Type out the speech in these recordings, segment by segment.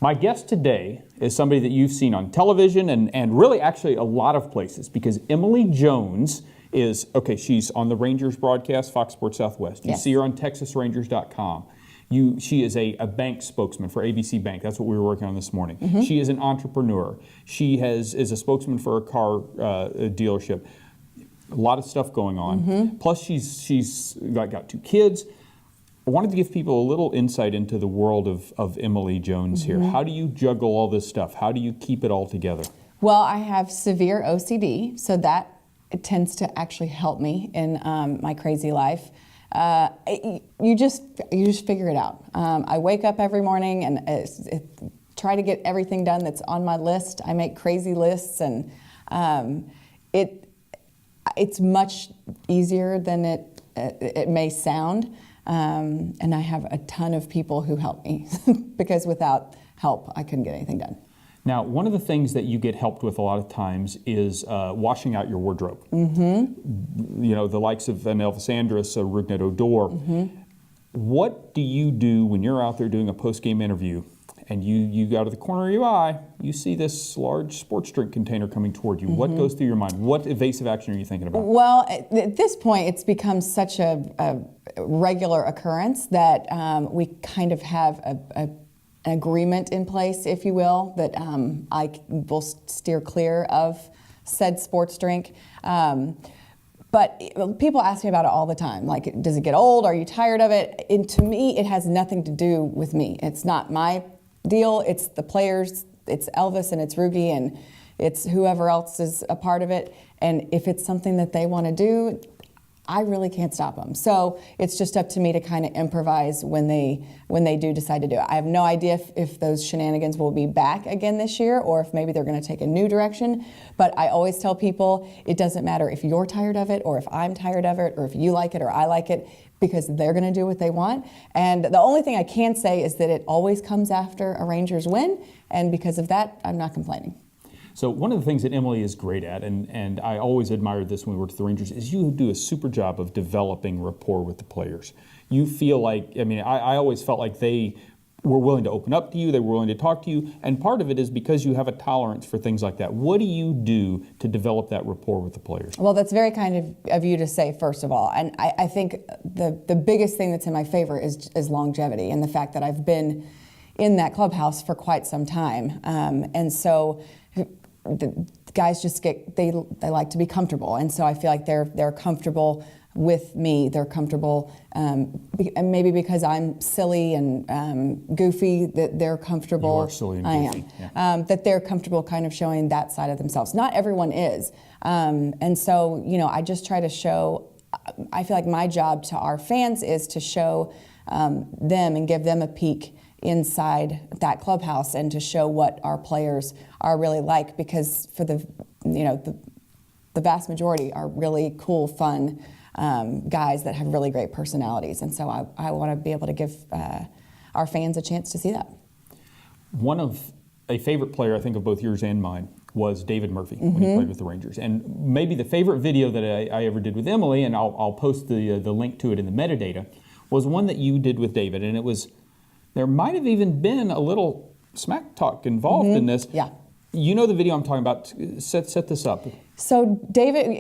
My guest today is somebody that you've seen on television and really actually a lot of places, because Emily Jones is, she's on the Rangers broadcast, Fox Sports Southwest. You see her on TexasRangers.com. She is a bank spokesman for ABC Bank. That's what we were working on this morning. Mm-hmm. She is an entrepreneur. She is a spokesman for a car dealership. A lot of stuff going on. Mm-hmm. Plus, she's got 2 kids. I wanted to give people a little insight into the world of Emily Jones here. How do you juggle all this stuff? How do you keep it all together? Well, I have severe OCD, so that it tends to actually help me in my crazy life. You just figure it out. I wake up every morning and try to get everything done that's on my list. I make crazy lists, and it's much easier than it may sound. And I have a ton of people who help me because without help, I couldn't get anything done. Now, one of the things that you get helped with a lot of times is washing out your wardrobe. Mm-hmm. You know, the likes of an Elvis Andrus, a Rugnet Odor. Mm-hmm. What do you do when you're out there doing a post-game interview and you out of the corner of your eye, you see this large sports drink container coming toward you? Mm-hmm. What goes through your mind? What evasive action are you thinking about? Well, at this point, it's become such a regular occurrence that we kind of have an agreement in place, if you will, that I will steer clear of said sports drink. But people ask me about it all the time. Like, does it get old? Are you tired of it? And to me, it has nothing to do with me. It's not my deal. It's the players. It's Elvis and it's Rugi and it's whoever else is a part of it. And if it's something that they want to do, I really can't stop them. So it's just up to me to kind of improvise when they do decide to do it. I have no idea if those shenanigans will be back again this year or if maybe they're going to take a new direction. But I always tell people it doesn't matter if you're tired of it or if I'm tired of it or if you like it or I like it, because they're going to do what they want. And the only thing I can say is that it always comes after a Rangers win. And because of that, I'm not complaining. So one of the things that Emily is great at, and I always admired this when we worked at the Rangers, is you do a super job of developing rapport with the players. You feel like, I always felt like they were willing to open up to you, they were willing to talk to you, and part of it is because you have a tolerance for things like that. What do you do to develop that rapport with the players? Well, that's very kind of you to say, first of all. And I think the biggest thing that's in my favor is longevity and the fact that I've been in that clubhouse for quite some time. And so the guys just they like to be comfortable, and so I feel like they're comfortable with me. They're comfortable, and maybe because I'm silly and goofy, that they're comfortable. You are silly and goofy. I am. That they're comfortable kind of showing that side of themselves. Not everyone is, and so I just try to show. I feel like my job to our fans is to show them and give them a peek inside that clubhouse and to show what our players are really like, because for the vast majority are really cool, fun guys that have really great personalities. And so I want to be able to give our fans a chance to see that. One of a favorite player, I think, of both yours and mine was David Murphy when he played with the Rangers. And maybe the favorite video that I ever did with Emily, and I'll post the link to it in the metadata, was one that you did with David. And it was, there might have even been a little smack talk involved in this. Yeah. You know the video I'm talking about. Set this up. So David,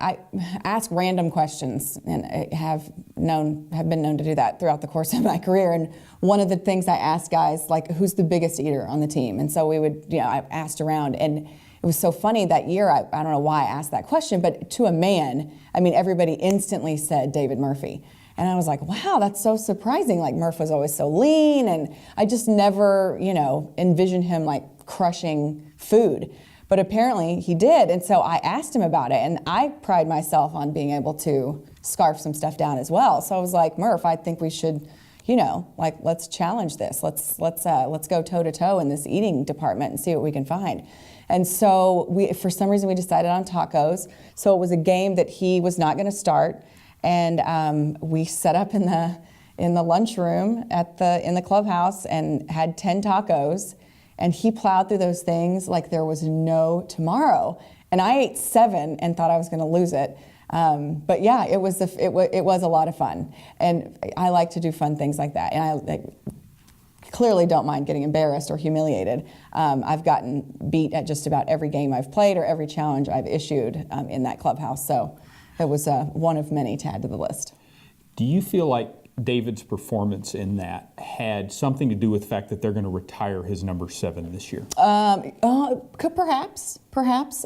I ask random questions and have been known to do that throughout the course of my career. And one of the things I asked guys, like, who's the biggest eater on the team? And so we would, I asked around, and it was so funny that year. I don't know why I asked that question, but to a man, everybody instantly said David Murphy. And I was like, wow, that's so surprising. Like, Murph was always so lean, and I just never, envisioned him like crushing food. But apparently he did, and so I asked him about it, and I pride myself on being able to scarf some stuff down as well. So I was like, Murph, I think we should, let's challenge this. Let's go toe to toe in this eating department and see what we can find. And so for some reason we decided on tacos. So it was a game that he was not going to start. And we set up in the lunchroom in the clubhouse and had 10 tacos, and he plowed through those things like there was no tomorrow. And I ate 7 and thought I was going to lose it. But yeah, it was a lot of fun, and I like to do fun things like that. And I clearly don't mind getting embarrassed or humiliated. I've gotten beat at just about every game I've played or every challenge I've issued in that clubhouse. So it was one of many to add to the list. Do you feel like David's performance in that had something to do with the fact that they're going to retire his number 7 this year? Perhaps,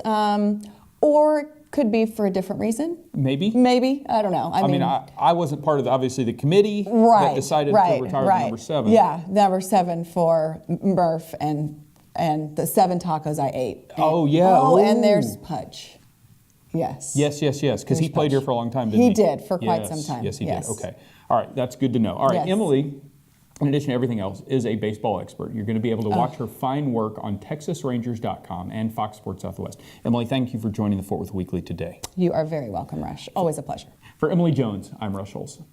or could be for a different reason. Maybe, I don't know. I mean, I wasn't part of obviously the committee that decided to retire the number 7. Yeah, number 7 for Murph and the 7 tacos I ate. And there's Pudge. Yes. Yes, because he played here for a long time, didn't he? He did, for quite some time. Yes, he did. Okay. All right, that's good to know. All right, Yes. Emily, in addition to everything else, is a baseball expert. You're going to be able to watch her fine work on TexasRangers.com and Fox Sports Southwest. Emily, thank you for joining the Fort Worth Weekly today. You are very welcome, Rush. Always a pleasure. For Emily Jones, I'm Rush Olson.